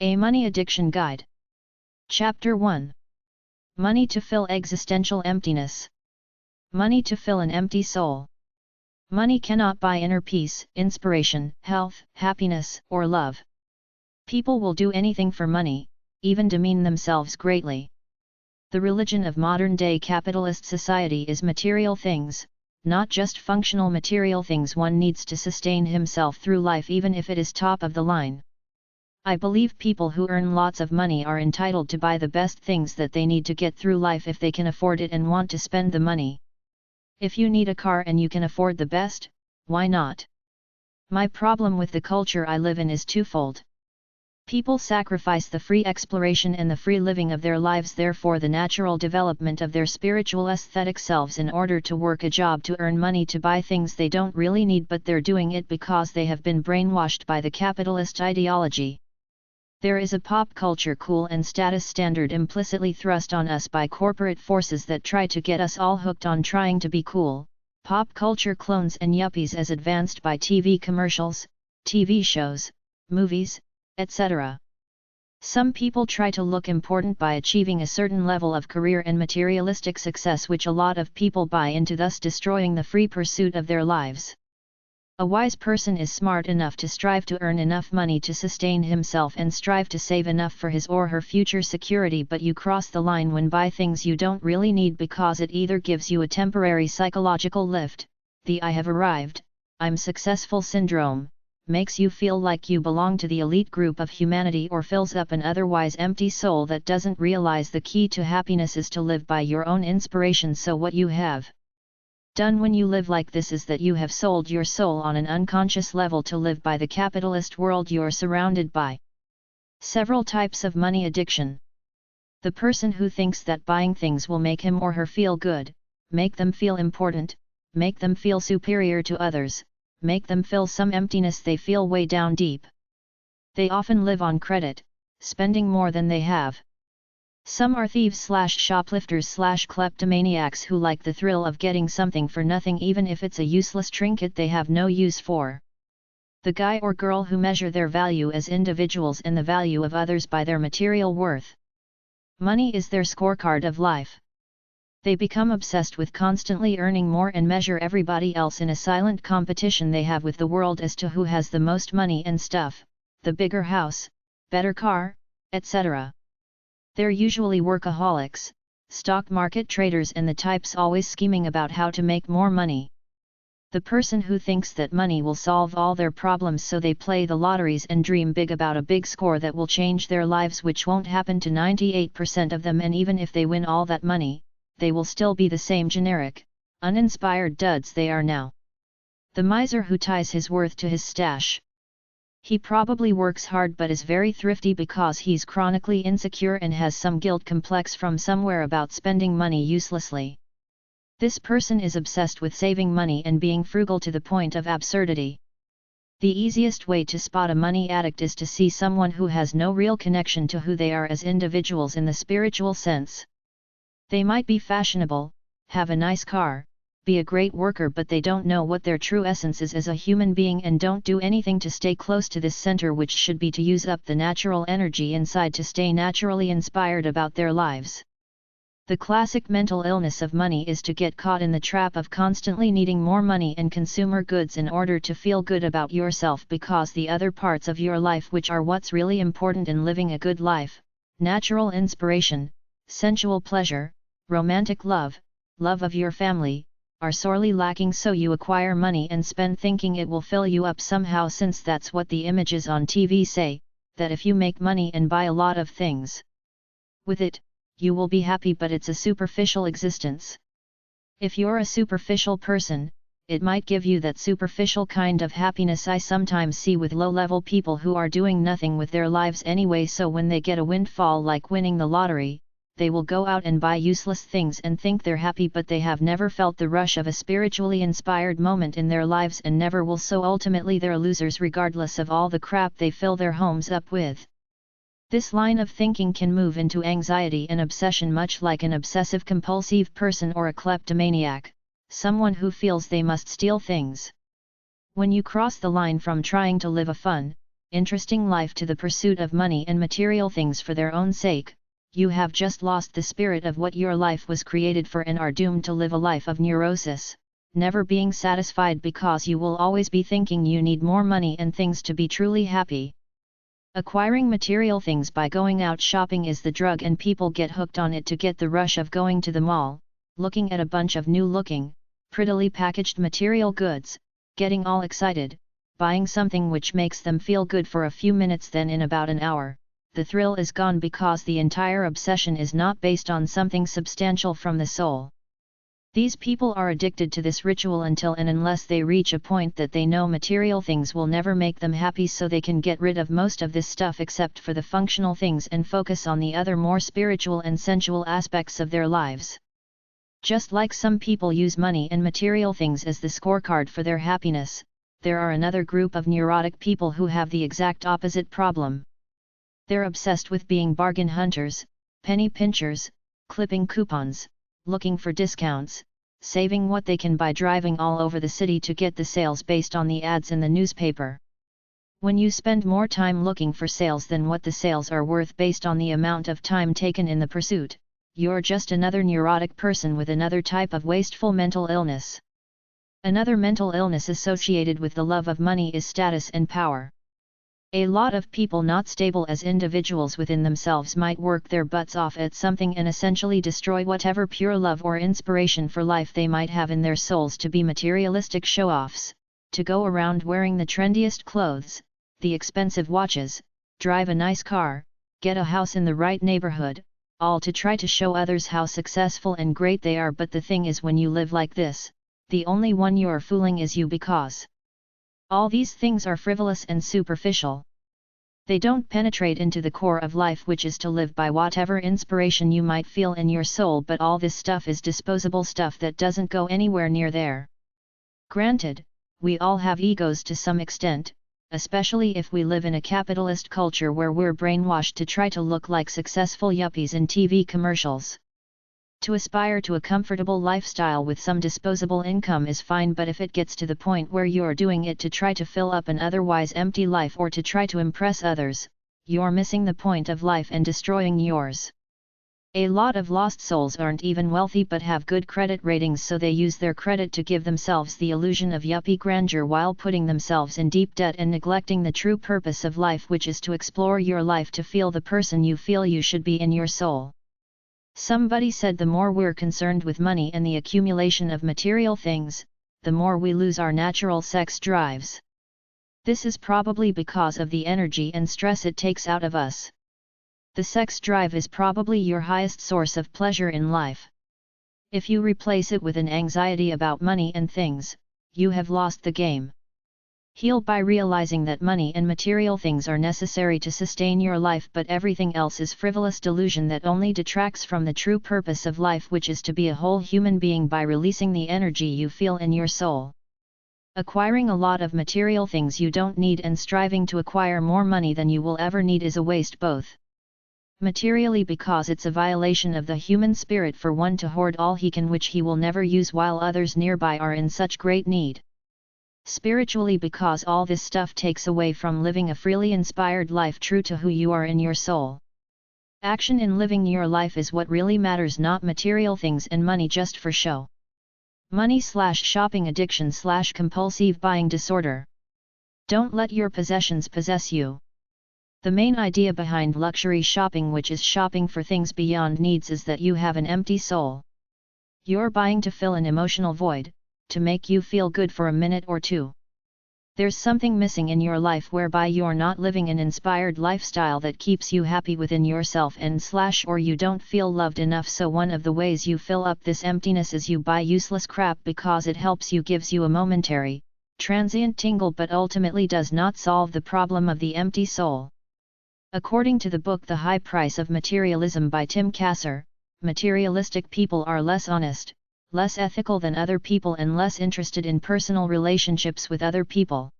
A Money Addiction Guide. Chapter 1. Money to fill existential emptiness. Money to fill an empty soul. Money cannot buy inner peace, inspiration, health, happiness, or love. People will do anything for money, even demean themselves greatly. The religion of modern-day capitalist society is material things, not just functional material things one needs to sustain himself through life even if it is top of the line. I believe people who earn lots of money are entitled to buy the best things that they need to get through life if they can afford it and want to spend the money. If you need a car and you can afford the best, why not? My problem with the culture I live in is twofold. People sacrifice the free exploration and the free living of their lives, therefore the natural development of their spiritual aesthetic selves, in order to work a job to earn money to buy things they don't really need, but they're doing it because they have been brainwashed by the capitalist ideology. There is a pop culture cool and status standard implicitly thrust on us by corporate forces that try to get us all hooked on trying to be cool, pop culture clones and yuppies as advanced by TV commercials, TV shows, movies, etc. Some people try to look important by achieving a certain level of career and materialistic success, which a lot of people buy into, thus destroying the free pursuit of their lives. A wise person is smart enough to strive to earn enough money to sustain himself and strive to save enough for his or her future security, but you cross the line when buy things you don't really need because it either gives you a temporary psychological lift, the I have arrived, I'm successful syndrome, makes you feel like you belong to the elite group of humanity, or fills up an otherwise empty soul that doesn't realize the key to happiness is to live by your own inspiration. So what you have done when you live like this is that you have sold your soul on an unconscious level to live by the capitalist world you're surrounded by. Several types of money addiction. The person who thinks that buying things will make him or her feel good, make them feel important, make them feel superior to others, make them fill some emptiness they feel way down deep. They often live on credit, spending more than they have. Some are thieves/shoplifters/kleptomaniacs who like the thrill of getting something for nothing, even if it's a useless trinket they have no use for. The guy or girl who measure their value as individuals and the value of others by their material worth. Money is their scorecard of life. They become obsessed with constantly earning more and measure everybody else in a silent competition they have with the world as to who has the most money and stuff, the bigger house, better car, etc. They're usually workaholics, stock market traders, and the types always scheming about how to make more money. The person who thinks that money will solve all their problems, so they play the lotteries and dream big about a big score that will change their lives, which won't happen to 98% of them, and even if they win all that money, they will still be the same generic, uninspired duds they are now. The miser who ties his worth to his stash. He probably works hard but is very thrifty because he's chronically insecure and has some guilt complex from somewhere about spending money uselessly. This person is obsessed with saving money and being frugal to the point of absurdity. The easiest way to spot a money addict is to see someone who has no real connection to who they are as individuals in the spiritual sense. They might be fashionable, have a nice car, be a great worker, but they don't know what their true essence is as a human being and don't do anything to stay close to this center, which should be to use up the natural energy inside to stay naturally inspired about their lives. The classic mental illness of money is to get caught in the trap of constantly needing more money and consumer goods in order to feel good about yourself, because the other parts of your life, which are what's really important in living a good life, natural inspiration, sensual pleasure, romantic love, love of your family, are sorely lacking, so you acquire money and spend thinking it will fill you up somehow, since that's what the images on TV say, that if you make money and buy a lot of things with it, you will be happy, but it's a superficial existence. If you're a superficial person, it might give you that superficial kind of happiness I sometimes see with low-level people who are doing nothing with their lives anyway, so when they get a windfall like winning the lottery, they will go out and buy useless things and think they're happy, but they have never felt the rush of a spiritually inspired moment in their lives and never will, so ultimately they're losers regardless of all the crap they fill their homes up with. This line of thinking can move into anxiety and obsession, much like an obsessive-compulsive person or a kleptomaniac, someone who feels they must steal things. When you cross the line from trying to live a fun, interesting life to the pursuit of money and material things for their own sake, you have just lost the spirit of what your life was created for and are doomed to live a life of neurosis, never being satisfied because you will always be thinking you need more money and things to be truly happy. Acquiring material things by going out shopping is the drug, and people get hooked on it to get the rush of going to the mall, looking at a bunch of new-looking, prettily packaged material goods, getting all excited, buying something which makes them feel good for a few minutes, then in about an hour, the thrill is gone because the entire obsession is not based on something substantial from the soul. These people are addicted to this ritual until and unless they reach a point that they know material things will never make them happy, so they can get rid of most of this stuff except for the functional things and focus on the other more spiritual and sensual aspects of their lives. Just like some people use money and material things as the scorecard for their happiness, there are another group of neurotic people who have the exact opposite problem. They're obsessed with being bargain hunters, penny pinchers, clipping coupons, looking for discounts, saving what they can by driving all over the city to get the sales based on the ads in the newspaper. When you spend more time looking for sales than what the sales are worth based on the amount of time taken in the pursuit, you're just another neurotic person with another type of wasteful mental illness. Another mental illness associated with the love of money is status and power. A lot of people not stable as individuals within themselves might work their butts off at something and essentially destroy whatever pure love or inspiration for life they might have in their souls to be materialistic show-offs, to go around wearing the trendiest clothes, the expensive watches, drive a nice car, get a house in the right neighborhood, all to try to show others how successful and great they are. But the thing is, when you live like this, the only one you're fooling is you, because all these things are frivolous and superficial. They don't penetrate into the core of life, which is to live by whatever inspiration you might feel in your soul, but all this stuff is disposable stuff that doesn't go anywhere near there. Granted, we all have egos to some extent, especially if we live in a capitalist culture where we're brainwashed to try to look like successful yuppies in TV commercials. To aspire to a comfortable lifestyle with some disposable income is fine, but if it gets to the point where you're doing it to try to fill up an otherwise empty life or to try to impress others, you're missing the point of life and destroying yours. A lot of lost souls aren't even wealthy but have good credit ratings, so they use their credit to give themselves the illusion of yuppie grandeur while putting themselves in deep debt and neglecting the true purpose of life, which is to explore your life to feel the person you feel you should be in your soul. Somebody said the more we're concerned with money and the accumulation of material things, the more we lose our natural sex drives. This is probably because of the energy and stress it takes out of us. The sex drive is probably your highest source of pleasure in life. If you replace it with an anxiety about money and things, you have lost the game. Heal by realizing that money and material things are necessary to sustain your life, but everything else is frivolous delusion that only detracts from the true purpose of life, which is to be a whole human being by releasing the energy you feel in your soul. Acquiring a lot of material things you don't need and striving to acquire more money than you will ever need is a waste, both materially because it's a violation of the human spirit for one to hoard all he can which he will never use while others nearby are in such great need. Spiritually because all this stuff takes away from living a freely inspired life true to who you are in your soul. Action in living your life is what really matters, not material things and money just for show. Money/shopping addiction/compulsive buying disorder. Don't let your possessions possess you. The main idea behind luxury shopping, which is shopping for things beyond needs, is that you have an empty soul. You're buying to fill an emotional void, to make you feel good for a minute or two. There's something missing in your life whereby you're not living an inspired lifestyle that keeps you happy within yourself or you don't feel loved enough. So one of the ways you fill up this emptiness is you buy useless crap because it helps you, gives you a momentary, transient tingle, but ultimately does not solve the problem of the empty soul. According to the book The High Price of Materialism by Tim Kasser, materialistic people are less honest, less ethical than other people and less interested in personal relationships with other people.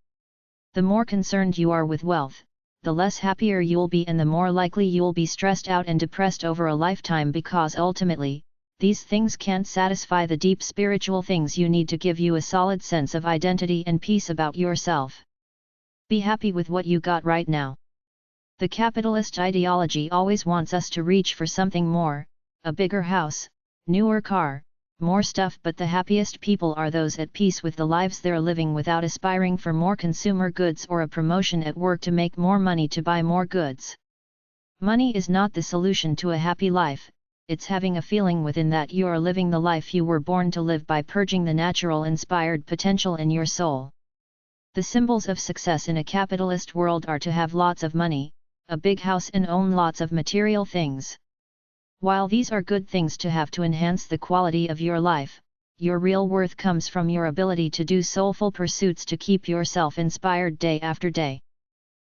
The more concerned you are with wealth, the less happier you'll be and the more likely you'll be stressed out and depressed over a lifetime, because ultimately, these things can't satisfy the deep spiritual things you need to give you a solid sense of identity and peace about yourself. Be happy with what you got right now. The capitalist ideology always wants us to reach for something more, a bigger house, newer car, more stuff, but the happiest people are those at peace with the lives they're living without aspiring for more consumer goods or a promotion at work to make more money to buy more goods. Money is not the solution to a happy life, it's having a feeling within that you are living the life you were born to live by purging the natural inspired potential in your soul. The symbols of success in a capitalist world are to have lots of money, a big house and own lots of material things. While these are good things to have to enhance the quality of your life, your real worth comes from your ability to do soulful pursuits to keep yourself inspired day after day.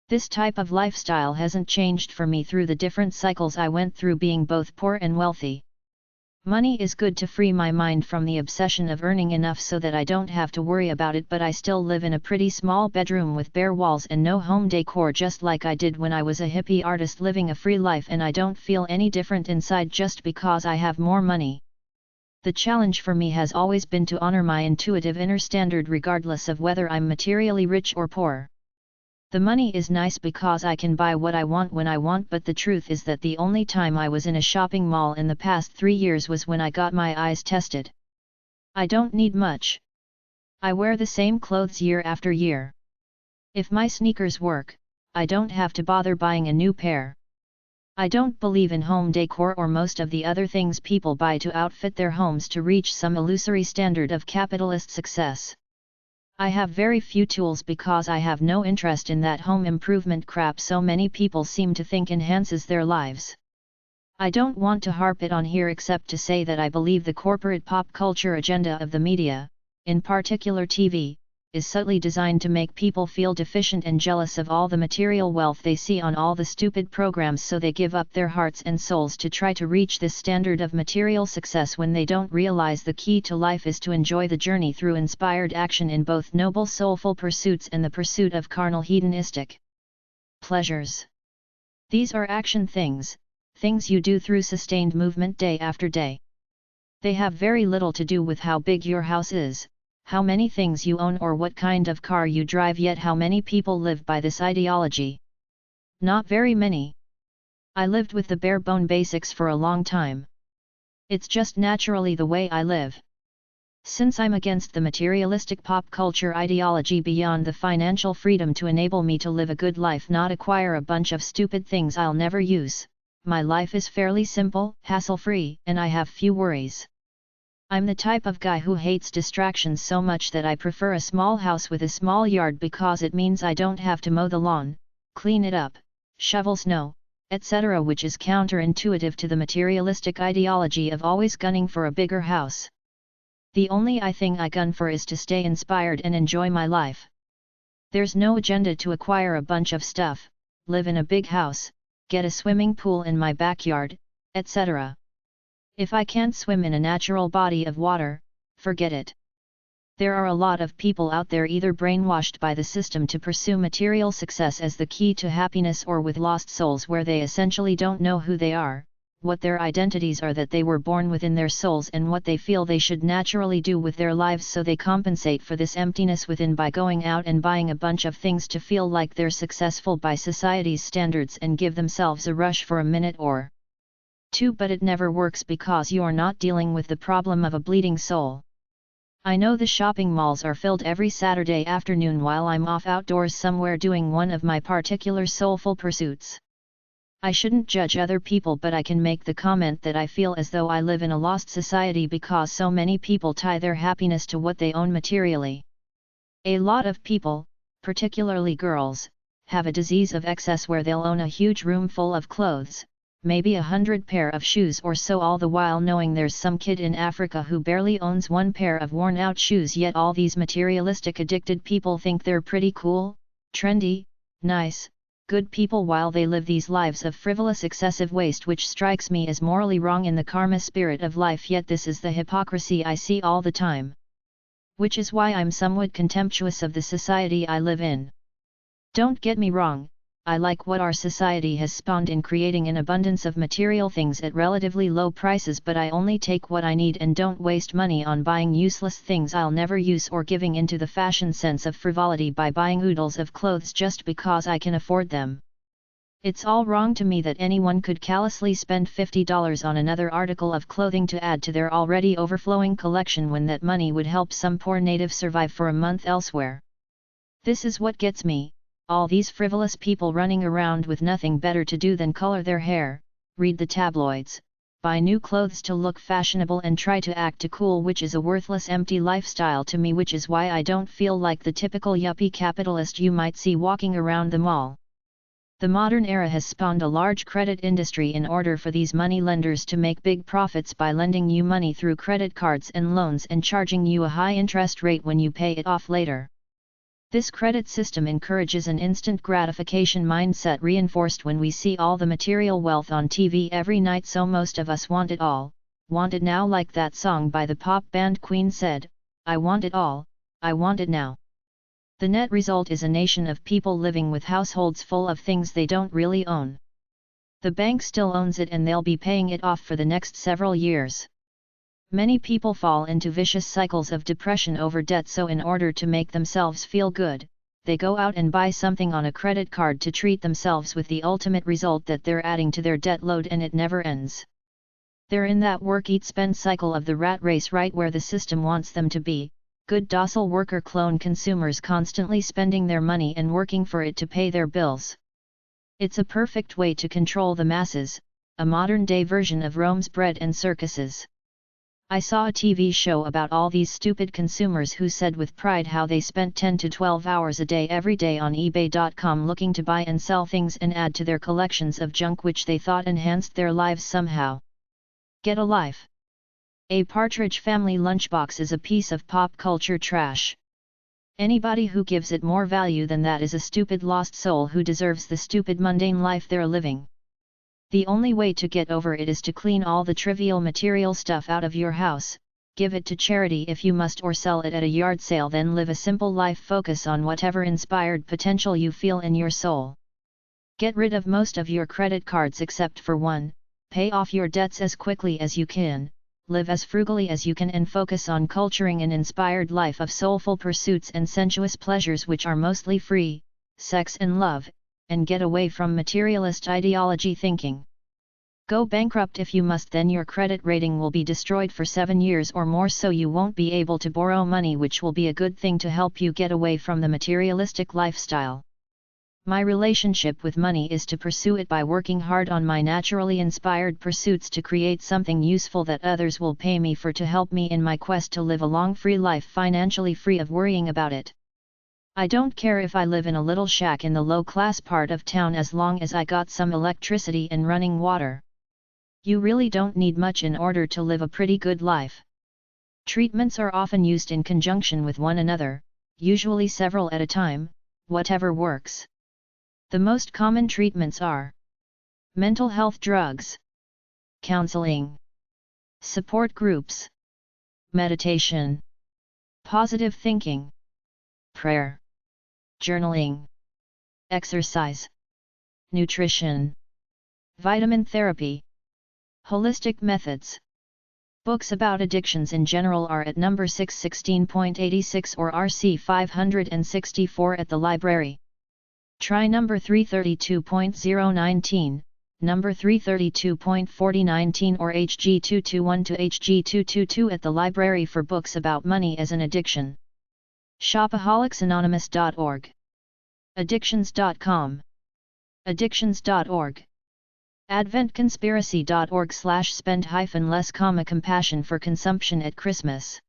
This type of lifestyle hasn't changed for me through the different cycles I went through being both poor and wealthy. Money is good to free my mind from the obsession of earning enough so that I don't have to worry about it, but I still live in a pretty small bedroom with bare walls and no home decor, just like I did when I was a hippie artist living a free life, and I don't feel any different inside just because I have more money. The challenge for me has always been to honor my intuitive inner standard regardless of whether I'm materially rich or poor. The money is nice because I can buy what I want when I want, but the truth is that the only time I was in a shopping mall in the past 3 years was when I got my eyes tested. I don't need much. I wear the same clothes year after year. If my sneakers work, I don't have to bother buying a new pair. I don't believe in home decor or most of the other things people buy to outfit their homes to reach some illusory standard of capitalist success. I have very few tools because I have no interest in that home improvement crap so many people seem to think enhances their lives. I don't want to harp it on here except to say that I believe the corporate pop culture agenda of the media, in particular TV, is subtly designed to make people feel deficient and jealous of all the material wealth they see on all the stupid programs, so they give up their hearts and souls to try to reach this standard of material success when they don't realize the key to life is to enjoy the journey through inspired action in both noble soulful pursuits and the pursuit of carnal hedonistic pleasures. These are action things, things you do through sustained movement day after day. They have very little to do with how big your house is, how many things you own, or what kind of car you drive, yet how many people live by this ideology? Not very many. I lived with the bare bone basics for a long time. It's just naturally the way I live. Since I'm against the materialistic pop culture ideology beyond the financial freedom to enable me to live a good life, not acquire a bunch of stupid things I'll never use, my life is fairly simple, hassle-free, and I have few worries. I'm the type of guy who hates distractions so much that I prefer a small house with a small yard because it means I don't have to mow the lawn, clean it up, shovel snow, etc., which is counterintuitive to the materialistic ideology of always gunning for a bigger house. The only thing I gun for is to stay inspired and enjoy my life. There's no agenda to acquire a bunch of stuff, live in a big house, get a swimming pool in my backyard, etc. If I can't swim in a natural body of water, forget it. There are a lot of people out there either brainwashed by the system to pursue material success as the key to happiness, or with lost souls where they essentially don't know who they are, what their identities are that they were born within their souls, and what they feel they should naturally do with their lives, so they compensate for this emptiness within by going out and buying a bunch of things to feel like they're successful by society's standards and give themselves a rush for a minute or two, but it never works because you're not dealing with the problem of a bleeding soul. I know the shopping malls are filled every Saturday afternoon while I'm off outdoors somewhere doing one of my particular soulful pursuits. I shouldn't judge other people, but I can make the comment that I feel as though I live in a lost society because so many people tie their happiness to what they own materially. A lot of people, particularly girls, have a disease of excess where they'll own a huge room full of clothes, maybe 100 pair of shoes or so, all the while knowing there's some kid in Africa who barely owns one pair of worn-out shoes, yet all these materialistic addicted people think they're pretty cool, trendy, nice, good people while they live these lives of frivolous excessive waste, which strikes me as morally wrong in the karma spirit of life, yet this is the hypocrisy I see all the time. Which is why I'm somewhat contemptuous of the society I live in. Don't get me wrong, I like what our society has spawned in creating an abundance of material things at relatively low prices, but I only take what I need and don't waste money on buying useless things I'll never use, or giving into the fashion sense of frivolity by buying oodles of clothes just because I can afford them. It's all wrong to me that anyone could callously spend $50 on another article of clothing to add to their already overflowing collection when that money would help some poor native survive for a month elsewhere. This is what gets me. All these frivolous people running around with nothing better to do than color their hair, read the tabloids, buy new clothes to look fashionable and try to act cool, which is a worthless empty lifestyle to me, which is why I don't feel like the typical yuppie capitalist you might see walking around the mall. The modern era has spawned a large credit industry in order for these money lenders to make big profits by lending you money through credit cards and loans and charging you a high interest rate when you pay it off later. This credit system encourages an instant gratification mindset, reinforced when we see all the material wealth on TV every night, so most of us want it all, want it now, like that song by the pop band Queen said, "I want it all, I want it now." The net result is a nation of people living with households full of things they don't really own. The bank still owns it and they'll be paying it off for the next several years. Many people fall into vicious cycles of depression over debt, so in order to make themselves feel good, they go out and buy something on a credit card to treat themselves, with the ultimate result that they're adding to their debt load and it never ends. They're in that work-eat-spend cycle of the rat race, right where the system wants them to be, good docile worker clone consumers constantly spending their money and working for it to pay their bills. It's a perfect way to control the masses, a modern-day version of Rome's bread and circuses. I saw a TV show about all these stupid consumers who said with pride how they spent 10 to 12 hours a day every day on eBay.com looking to buy and sell things and add to their collections of junk which they thought enhanced their lives somehow. Get a life. A Partridge Family lunchbox is a piece of pop culture trash. Anybody who gives it more value than that is a stupid lost soul who deserves the stupid mundane life they're living. The only way to get over it is to clean all the trivial material stuff out of your house, give it to charity if you must, or sell it at a yard sale, then live a simple life, focus on whatever inspired potential you feel in your soul. Get rid of most of your credit cards except for one, pay off your debts as quickly as you can, live as frugally as you can, and focus on culturing an inspired life of soulful pursuits and sensuous pleasures which are mostly free, sex and love, and get away from materialist ideology thinking. Go bankrupt if you must, then your credit rating will be destroyed for 7 years or more, so you won't be able to borrow money, which will be a good thing to help you get away from the materialistic lifestyle. My relationship with money is to pursue it by working hard on my naturally inspired pursuits to create something useful that others will pay me for, to help me in my quest to live a long free life, financially free of worrying about it. I don't care if I live in a little shack in the low-class part of town as long as I got some electricity and running water. You really don't need much in order to live a pretty good life. Treatments are often used in conjunction with one another, usually several at a time, whatever works. The most common treatments are mental health drugs, counseling, support groups, meditation, positive thinking, prayer, journaling, exercise, nutrition, vitamin therapy, holistic methods. Books about addictions in general are at number 616.86 or RC 564 at the library. Try number 332.019, number 332.4019 or HG 221 to HG 222 at the library for books about money as an addiction. Shopaholics.anonymous.org. Addictions.com. Addictions.org. Adventconspiracy.org/spend-less, compassion for consumption at Christmas.